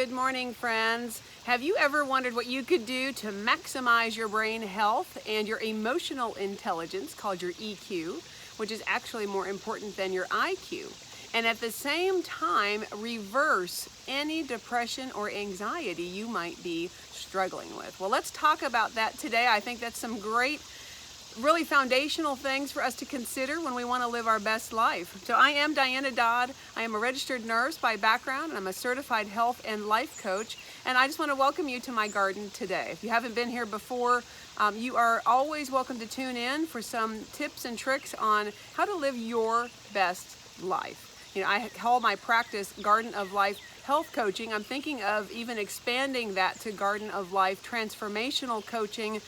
Good morning, friends. Have you ever wondered what you could do to maximize your brain health and your emotional intelligence, called your EQ, which is actually more important than your IQ, and at the same time reverse any depression or anxiety you might be struggling with? Well, let's talk about that today. I think that's some great, really foundational things for us to consider when we want to live our best life. So I am Diana Dodd. I am a registered nurse by background, and I'm a certified health and life coach. And I just want to welcome you to my garden today. If you haven't been here before, you are always welcome to tune in for some tips and tricks on how to live your best life. You know, I call my practice Garden of Life Health Coaching. I'm thinking of even expanding that to Garden of Life Transformational Coaching.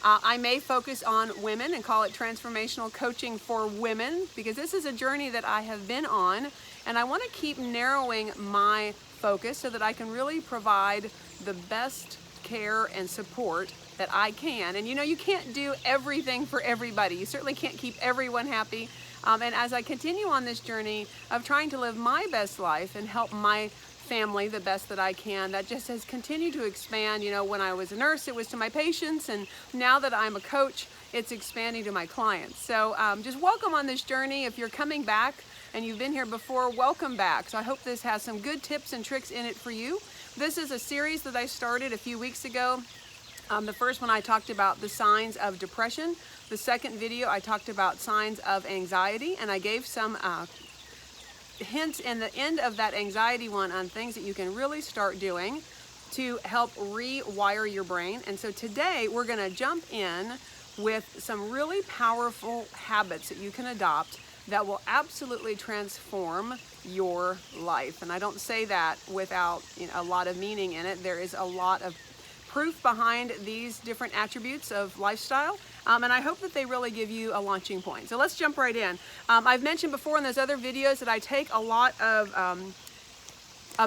I may focus on women and call it transformational coaching for women, because this is a journey that I have been on, and I want to keep narrowing my focus so that I can really provide the best care and support that I can. And you know, you can't do everything for everybody. You certainly can't keep everyone happy. And as I continue on this journey of trying to live my best life and help my family the best that I can, that just has continued to expand. You know, when I was a nurse, it was to my patients, and now that I'm a coach, it's expanding to my clients. So just welcome on this journey. If you're coming back and you've been here before, welcome back. So I hope this has some good tips and tricks in it for you. This is a series that I started a few weeks ago. The first one I talked about the signs of depression. The second video I talked about signs of anxiety, and I gave some hints in the end of that anxiety one on things that you can really start doing to help rewire your brain. And so today we're going to jump in with some really powerful habits that you can adopt that will absolutely transform your life. And I don't say that without, you know, a lot of meaning in it. There is a lot of proof behind these different attributes of lifestyle, and I hope that they really give you a launching point. So let's jump right in. I've mentioned before in those other videos that I take a lot of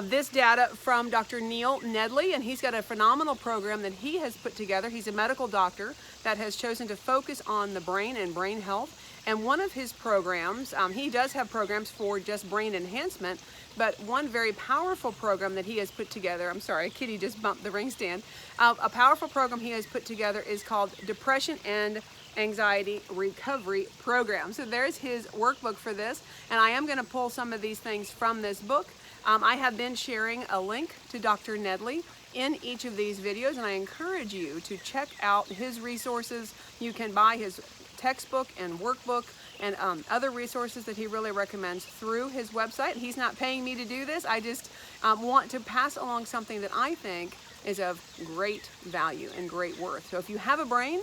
this data from Dr. Neil Nedley, and he's got a phenomenal program that he has put together. He's a medical doctor that has chosen to focus on the brain and brain health. And one of his programs, he does have programs for just brain enhancement, but one very powerful program that he has put together, I'm sorry, Kitty just bumped the ring stand. A powerful program he has put together is called Depression and Anxiety Recovery Program. So there's his workbook for this, and I am going to pull some of these things from this book. I have been sharing a link to Dr. Nedley in each of these videos, and I encourage you to check out his resources. You can buy his textbook and workbook and other resources that he really recommends through his website. He's not paying me to do this. I just want to pass along something that I think is of great value and great worth. So if you have a brain,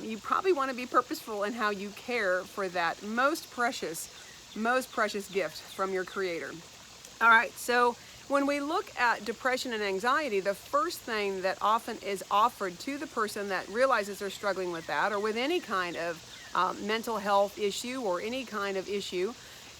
you probably want to be purposeful in how you care for that most precious gift from your Creator. All right, so when we look at depression and anxiety, the first thing that often is offered to the person that realizes they're struggling with that, or with any kind of mental health issue or any kind of issue,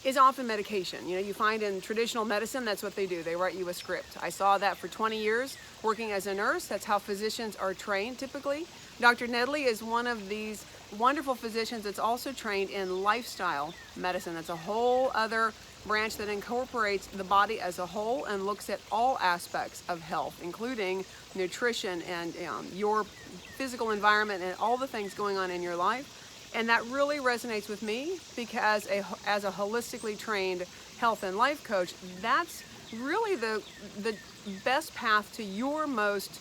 is often medication. You know, you find in traditional medicine, that's what they do. They write you a script. I saw that for 20 years working as a nurse. That's how physicians are trained typically. Dr. Nedley is one of these wonderful physicians that's also trained in lifestyle medicine. That's a whole other branch that incorporates the body as a whole and looks at all aspects of health, including nutrition and your physical environment and all the things going on in your life. And that really resonates with me because as a holistically trained health and life coach, that's really the best path to your most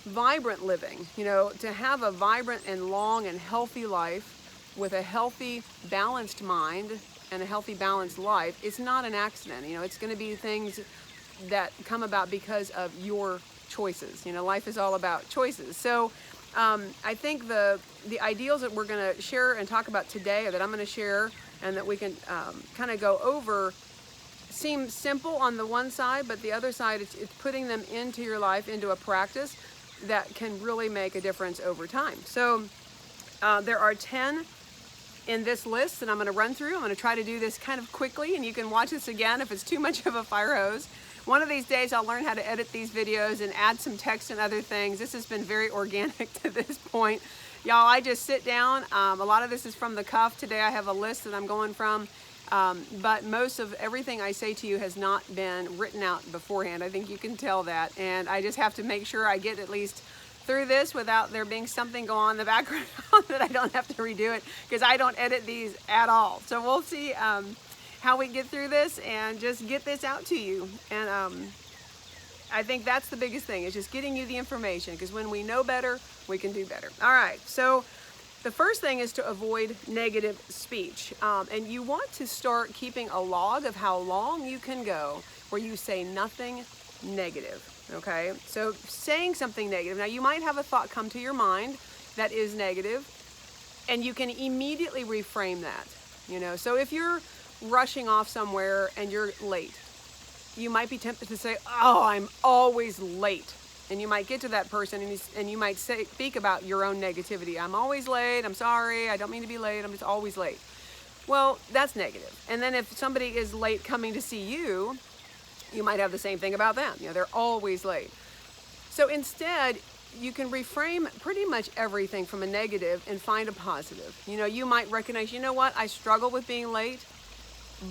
vibrant living. You know, to have a vibrant and long and healthy life with a healthy, balanced mind and a healthy, balanced life is not an accident. You know, it's going to be things that come about because of your choices. You know, life is all about choices. So I think the ideals that we're going to share and talk about today, or that I'm going to share and that we can kind of go over, seem simple on the one side, but the other side, it's putting them into your life, into a practice that can really make a difference over time. So there are 10 in this list that I'm going to run through. I'm going to try to do this kind of quickly, and you can watch this again if it's too much of a fire hose. One of these days I'll learn how to edit these videos and add some text and other things. This has been very organic to this point. Y'all, I just sit down. A lot of this is from the cuff. Today I have a list that I'm going from. But most of everything I say to you has not been written out beforehand. I think you can tell that. And I just have to make sure I get at least through this without there being something go on in the background that I don't have to redo it, because I don't edit these at all. So we'll see how we get through this and just get this out to you. And I think that's the biggest thing, is just getting you the information, because when we know better, we can do better. All right, so the first thing is to avoid negative speech. And you want to start keeping a log of how long you can go where you say nothing negative, okay? So saying something negative, now you might have a thought come to your mind that is negative, and you can immediately reframe that, So if you're rushing off somewhere and you're late, you might be tempted to say, oh, I'm always late. And you might get to that person and you might speak about your own negativity. I'm always late. I'm sorry. I don't mean to be late. I'm just always late. Well, that's negative. And then if somebody is late coming to see you, you might have the same thing about them. They're always late. So instead, you can reframe pretty much everything from a negative and find a positive. You might recognize, what? I struggle with being late,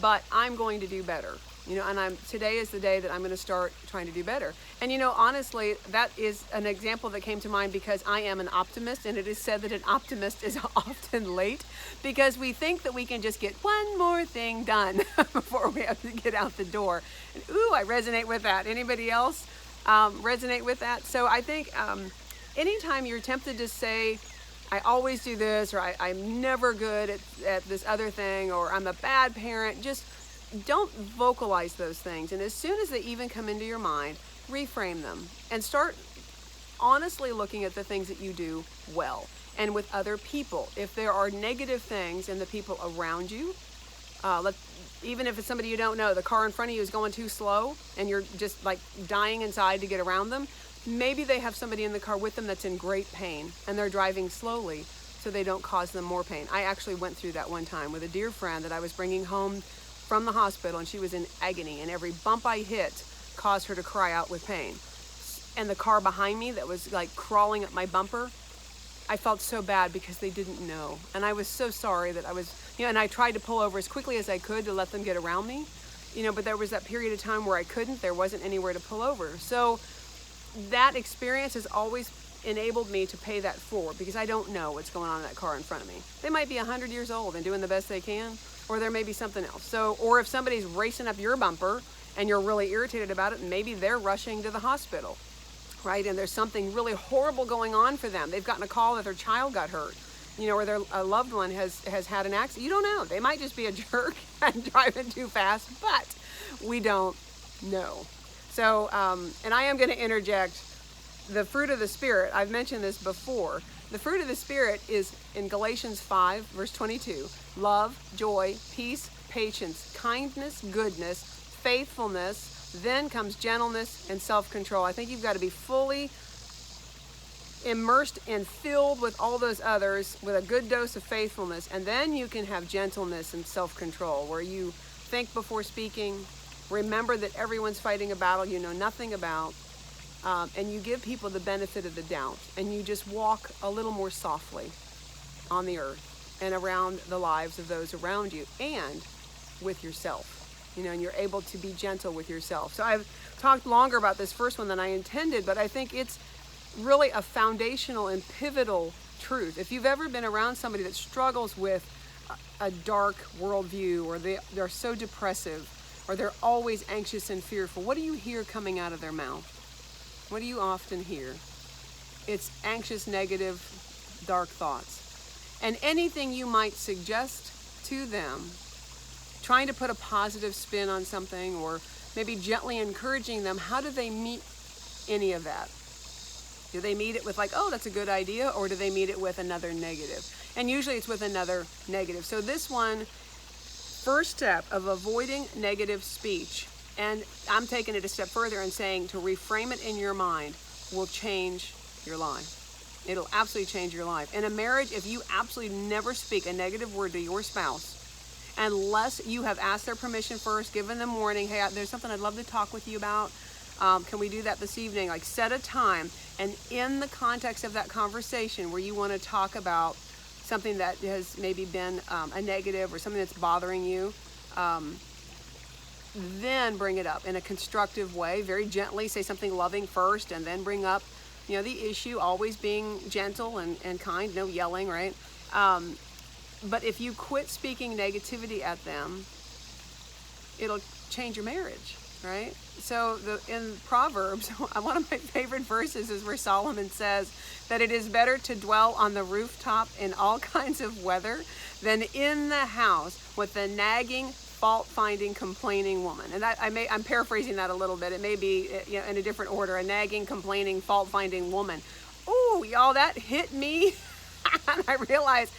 but I'm going to do better. And today is the day that I'm going to start trying to do better. And honestly, that is an example that came to mind because I am an optimist, and it is said that an optimist is often late because we think that we can just get one more thing done before we have to get out the door. And ooh, I resonate with that. Anybody else resonate with that? So I think anytime you're tempted to say, I always do this, or I'm never good at this other thing, or I'm a bad parent, just don't vocalize those things. And as soon as they even come into your mind, reframe them and start honestly looking at the things that you do well. And with other people, if there are negative things in the people around you, even if it's somebody you don't know, the car in front of you is going too slow and you're just like dying inside to get around them, maybe they have somebody in the car with them that's in great pain and they're driving slowly so they don't cause them more pain. I actually went through that one time with a dear friend that I was bringing home from the hospital, and she was in agony, and every bump I hit caused her to cry out with pain. And the car behind me that was like crawling up my bumper, I felt so bad because they didn't know. And I was so sorry that I was, and I tried to pull over as quickly as I could to let them get around me, but there was that period of time where I couldn't. There wasn't anywhere to pull over. So that experience has always enabled me to pay that forward, because I don't know what's going on in that car in front of me. They might be 100 years old and doing the best they can, or there may be something else. So, or if somebody's racing up your bumper and you're really irritated about it, maybe they're rushing to the hospital, right? And there's something really horrible going on for them. They've gotten a call that their child got hurt, or their loved one has had an accident. You don't know. They might just be a jerk and driving too fast, but we don't know. So, and I am going to interject the fruit of the Spirit. I've mentioned this before. The fruit of the Spirit is in Galatians 5, verse 22. Love, joy, peace, patience, kindness, goodness, faithfulness. Then comes gentleness and self-control. I think you've got to be fully immersed and filled with all those others with a good dose of faithfulness. And then you can have gentleness and self-control, where you think before speaking, remember that everyone's fighting a battle you know nothing about, and you give people the benefit of the doubt, and you just walk a little more softly on the earth and around the lives of those around you and with yourself, and you're able to be gentle with yourself. So I've talked longer about this first one than I intended, but I think it's really a foundational and pivotal truth. If you've ever been around somebody that struggles with a dark worldview, or they're so depressive, or they're always anxious and fearful, what do you hear coming out of their mouth? What do you often hear? It's anxious, negative, dark thoughts. And anything you might suggest to them, trying to put a positive spin on something, or maybe gently encouraging them, how do they meet any of that? Do they meet it with like, oh, that's a good idea? Or do they meet it with another negative? And usually it's with another negative. So this one, first step of avoiding negative speech, and I'm taking it a step further and saying to reframe it in your mind, will change your life. It'll absolutely change your life. In a marriage, if you absolutely never speak a negative word to your spouse, unless you have asked their permission first, given them warning, hey, there's something I'd love to talk with you about. Can we do that this evening? Like, set a time, and in the context of that conversation where you want to talk about something that has maybe been a negative or something that's bothering you, then bring it up in a constructive way, very gently. Say something loving first, and then bring up, the issue. Always being gentle and kind, no yelling, right? But if you quit speaking negativity at them, it'll change your marriage, right? So in Proverbs, one of my favorite verses is where Solomon says that it is better to dwell on the rooftop in all kinds of weather than in the house with the nagging, fault-finding, complaining woman. And I'm paraphrasing that a little bit. It may be in a different order. A nagging, complaining, fault-finding woman. Oh, y'all, that hit me. And I realized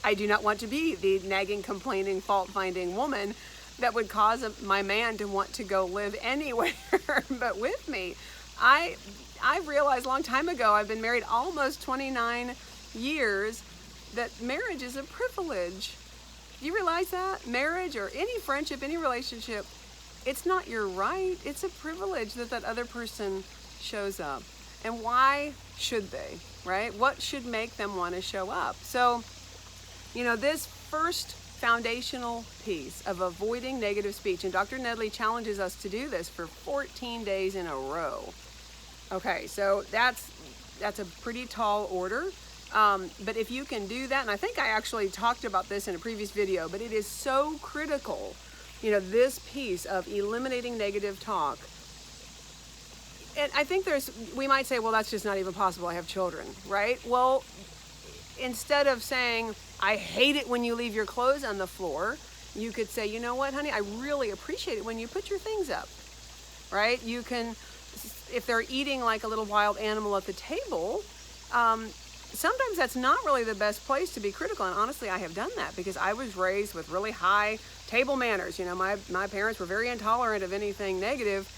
I do not want to be the nagging, complaining, fault-finding woman that would cause my man to want to go live anywhere but with me. I realized a long time ago, I've been married almost 29 years, that marriage is a privilege. Do you realize that? Marriage, or any friendship, any relationship, it's not your right. It's a privilege that other person shows up. And why should they, right? What should make them want to show up? So, this first foundational piece of avoiding negative speech, and Dr. Nedley challenges us to do this for 14 days in a row. Okay, so that's a pretty tall order. But if you can do that, and I think I actually talked about this in a previous video, but it is so critical, this piece of eliminating negative talk. And I think we might say, well, that's just not even possible. I have children, right? Well, instead of saying, I hate it when you leave your clothes on the floor, you could say, you know what, honey, I really appreciate it when you put your things up, right? You can, if they're eating like a little wild animal at the table, sometimes that's not really the best place to be critical. And honestly, I have done that because I was raised with really high table manners. My parents were very intolerant of anything negative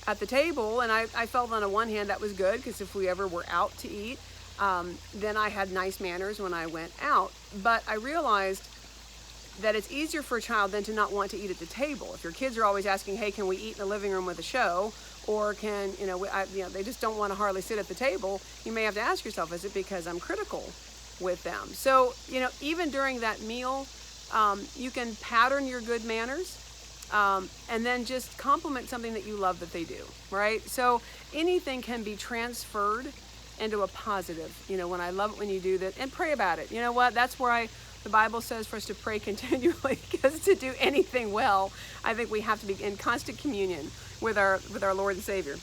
at the table. And I felt on the one hand that was good, because if we ever were out to eat, then I had nice manners when I went out. But I realized that it's easier for a child than to not want to eat at the table. If your kids are always asking, hey, can we eat in the living room with a show? Or can, they just don't want to hardly sit at the table. You may have to ask yourself, is it because I'm critical with them? So, even during that meal, you can pattern your good manners, and then just compliment something that you love that they do, right? So anything can be transferred into a positive, when I love it when you do that, and pray about it. You know what? That's where the Bible says for us to pray continually, because to do anything well, I think we have to be in constant communion with our Lord and Savior.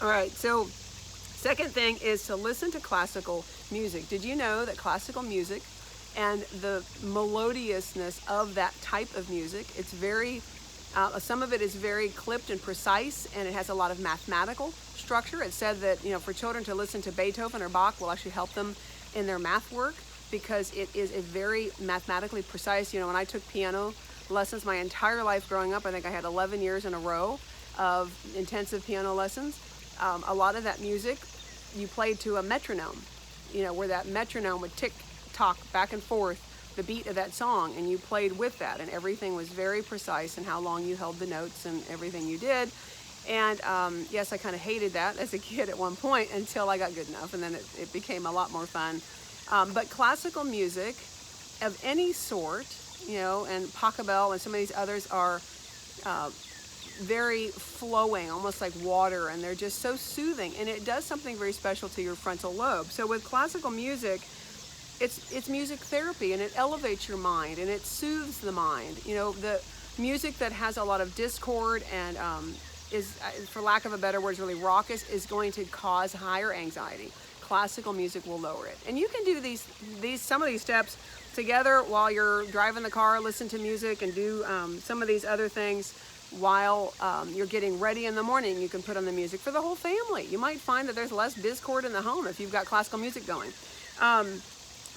All right, so second thing is to listen to classical music. Did you know that classical music and the melodiousness of that type of music, it's very, some of it is very clipped and precise, and it has a lot of mathematical structure. It said that, for children to listen to Beethoven or Bach will actually help them in their math work, because it is a very mathematically precise. When I took piano lessons my entire life growing up, I think I had 11 years in a row of intensive piano lessons. A lot of that music you played to a metronome, where that metronome would tick tock back and forth the beat of that song, and you played with that, and everything was very precise in how long you held the notes and everything you did. And yes, I kind of hated that as a kid at one point until I got good enough, and then it became a lot more fun. But classical music of any sort, and Pachelbel and some of these others are very flowing, almost like water, and they're just so soothing, and it does something very special to your frontal lobe. So with classical music, it's music therapy, and it elevates your mind, and it soothes the mind. The music that has a lot of discord and is, for lack of a better word, is really raucous, is going to cause higher anxiety. Classical music will lower it. And you can do some of these steps together while you're driving the car, listen to music, and do some of these other things while you're getting ready in the morning. You can put on the music for the whole family. You might find that there's less discord in the home if you've got classical music going.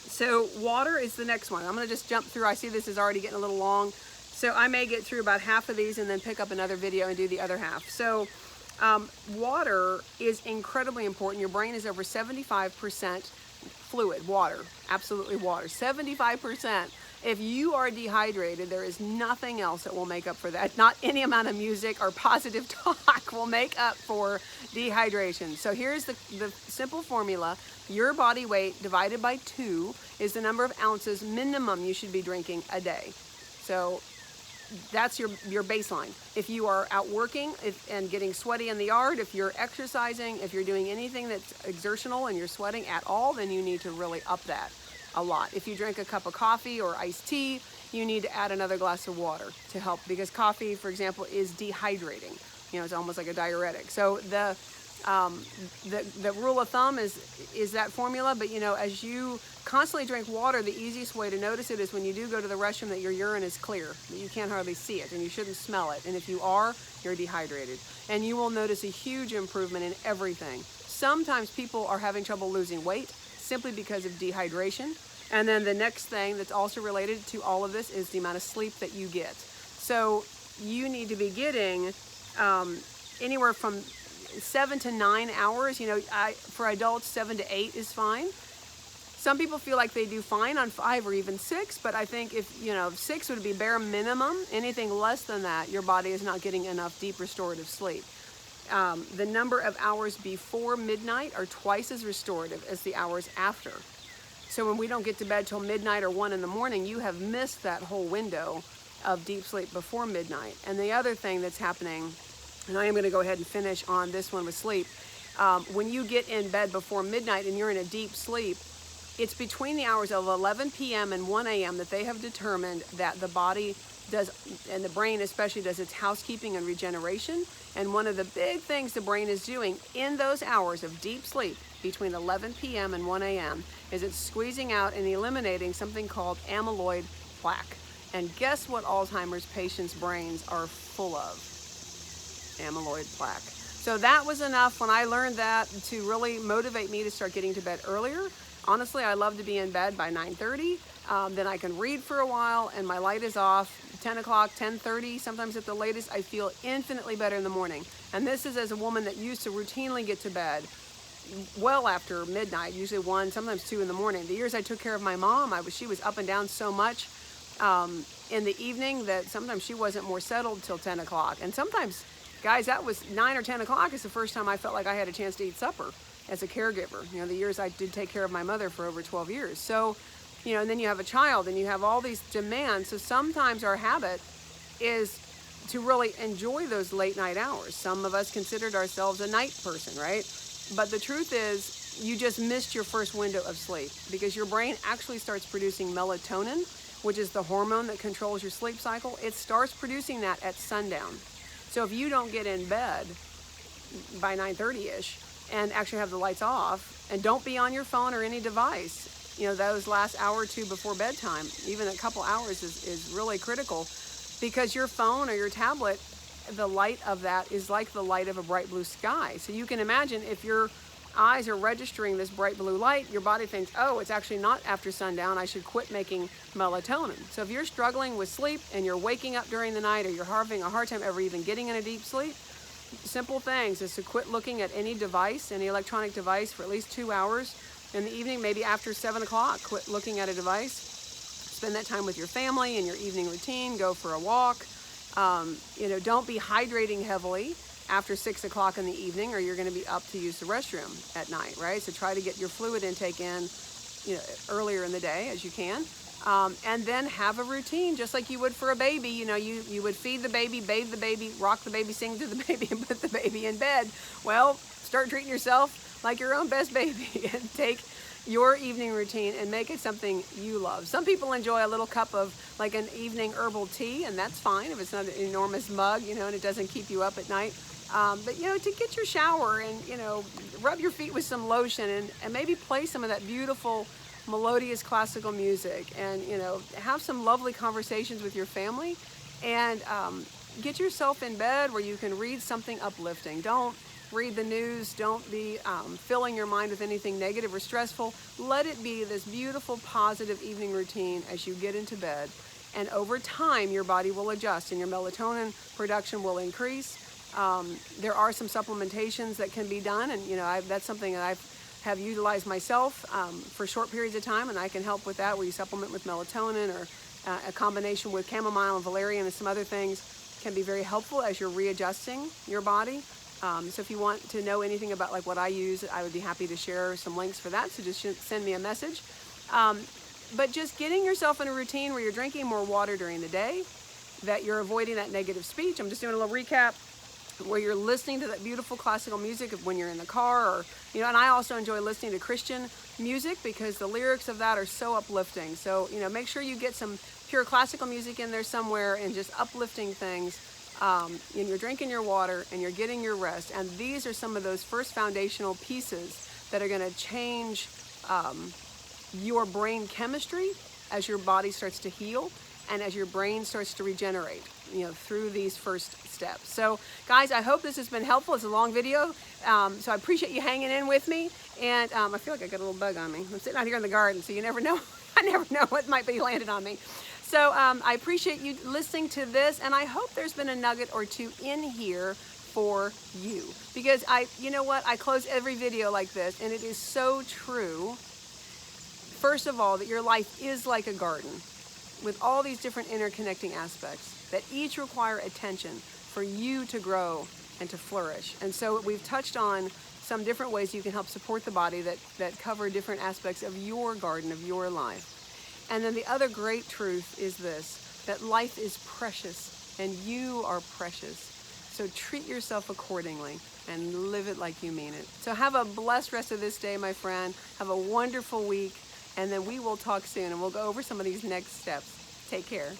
So water is the next one. I'm going to just jump through. I see this is already getting a little long, so I may get through about half of these and then pick up another video and do the other half. So water is incredibly important. Your brain is over 75% fluid, water, absolutely water, 75%. If you are dehydrated, there is nothing else that will make up for that. Not any amount of music or positive talk will make up for dehydration. So here's the simple formula. Your body weight divided by 2 is the number of ounces minimum you should be drinking a day. So that's your baseline. If you are out working and getting sweaty in the yard, if you're exercising, if you're doing anything that's exertional and you're sweating at all, then you need to really up that a lot. If you drink a cup of coffee or iced tea, you need to add another glass of water to help, because coffee, for example, is dehydrating. It's almost like a diuretic. So the rule of thumb is that formula, but as you constantly drink water, the easiest way to notice it is when you do go to the restroom that your urine is clear, that you can't hardly see it, and you shouldn't smell it. And if you are, you're dehydrated. And you will notice a huge improvement in everything. Sometimes people are having trouble losing weight simply because of dehydration. And then the next thing that's also related to all of this is the amount of sleep that you get. So you need to be getting anywhere from 7 to 9 hours. For adults, 7 to 8 is fine. Some people feel like they do fine on 5 or even 6, but I think if 6 would be bare minimum. Anything less than that, your body is not getting enough deep restorative sleep. The number of hours before midnight are twice as restorative as the hours after. So when we don't get to bed till midnight or 1 in the morning, you have missed that whole window of deep sleep before midnight. And the other thing that's happening, and I am going to go ahead and finish on this one with sleep, when you get in bed before midnight and you're in a deep sleep, it's between the hours of 11 p.m. and 1 a.m. that they have determined that the body does, and the brain especially, does its housekeeping and regeneration. And one of the big things the brain is doing in those hours of deep sleep between 11 p.m. and 1 a.m. is it's squeezing out and eliminating something called amyloid plaque. And guess what Alzheimer's patients' brains are full of? Amyloid plaque. So that was enough when I learned that to really motivate me to start getting to bed earlier. Honestly, I love to be in bed by 9:30. Then I can read for a while and my light is off. 10 o'clock, 10:30, sometimes at the latest, I feel infinitely better in the morning. And this is as a woman that used to routinely get to bed well after midnight, usually 1, sometimes 2 in the morning. The years I took care of my mom, she was up and down so much in the evening that sometimes she wasn't more settled till 10 o'clock. And sometimes, guys, that was 9 or 10 o'clock is the first time I felt like I had a chance to eat supper as a caregiver. The years I did take care of my mother for over 12 years. So, and then you have a child and you have all these demands. So sometimes our habit is to really enjoy those late night hours. Some of us considered ourselves a night person, right? But the truth is, you just missed your first window of sleep, because your brain actually starts producing melatonin, which is the hormone that controls your sleep cycle. It starts producing that at sundown. So if you don't get in bed by 9:30-ish and actually have the lights off, and don't be on your phone or any device, those last hour or two before bedtime, even a couple hours is really critical, because your phone or your tablet, the light of that is like the light of a bright blue sky. So you can imagine if your eyes are registering this bright blue light, your body thinks, oh, it's actually not after sundown, I should quit making melatonin. So if you're struggling with sleep and you're waking up during the night, or you're having a hard time ever even getting in a deep sleep, simple things is to quit looking at any device, any electronic device, for at least 2 hours in the evening, maybe after 7 o'clock, quit looking at a device. Spend that time with your family in your evening routine, go for a walk. Don't be hydrating heavily after 6 o'clock in the evening, or you're going to be up to use the restroom at night, right? So try to get your fluid intake in, earlier in the day as you can. And then have a routine, just like you would for a baby. You would feed the baby, bathe the baby, rock the baby, sing to the baby, and put the baby in bed. Well, start treating yourself like your own best baby and take your evening routine and make it something you love. Some people enjoy a little cup of like an evening herbal tea, and that's fine if it's not an enormous mug, and it doesn't keep you up at night. But to get your shower and, rub your feet with some lotion and maybe play some of that beautiful melodious classical music, and have some lovely conversations with your family, and get yourself in bed where you can read something uplifting. Don't read the news. Don't be filling your mind with anything negative or stressful. Let it be this beautiful, positive evening routine as you get into bed, and over time your body will adjust and your melatonin production will increase. There are some supplementations that can be done, and that's something that have utilized myself for short periods of time, and I can help with that, where you supplement with melatonin, or a combination with chamomile and valerian and some other things can be very helpful as you're readjusting your body. So if you want to know anything about like what I use, I would be happy to share some links for that, so just send me a message. But just getting yourself in a routine where you're drinking more water during the day, that you're avoiding that negative speech. I'm just doing a little recap where you're listening to that beautiful classical music when you're in the car, or, you know, and I also enjoy listening to Christian music because the lyrics of that are so uplifting. So, you know, make sure you get some pure classical music in there somewhere and just uplifting things. And you're drinking your water and you're getting your rest. And these are some of those first foundational pieces that are going to change your brain chemistry as your body starts to heal and as your brain starts to regenerate, you know, through these first steps. So guys, I hope this has been helpful. It's a long video, so I appreciate you hanging in with me. And I feel like I got a little bug on me. I'm sitting out here in the garden, so you never know. I never know what might be landed on me. So I appreciate you listening to this, and I hope there's been a nugget or two in here for you, because you know what, I close every video like this, and it is so true. First of all, that your life is like a garden with all these different interconnecting aspects that each require attention for you to grow and to flourish. And so we've touched on some different ways you can help support the body that cover different aspects of your garden, of your life. And then the other great truth is this, that life is precious and you are precious. So treat yourself accordingly and live it like you mean it. So have a blessed rest of this day, my friend. Have a wonderful week. And then we will talk soon and we'll go over some of these next steps. Take care.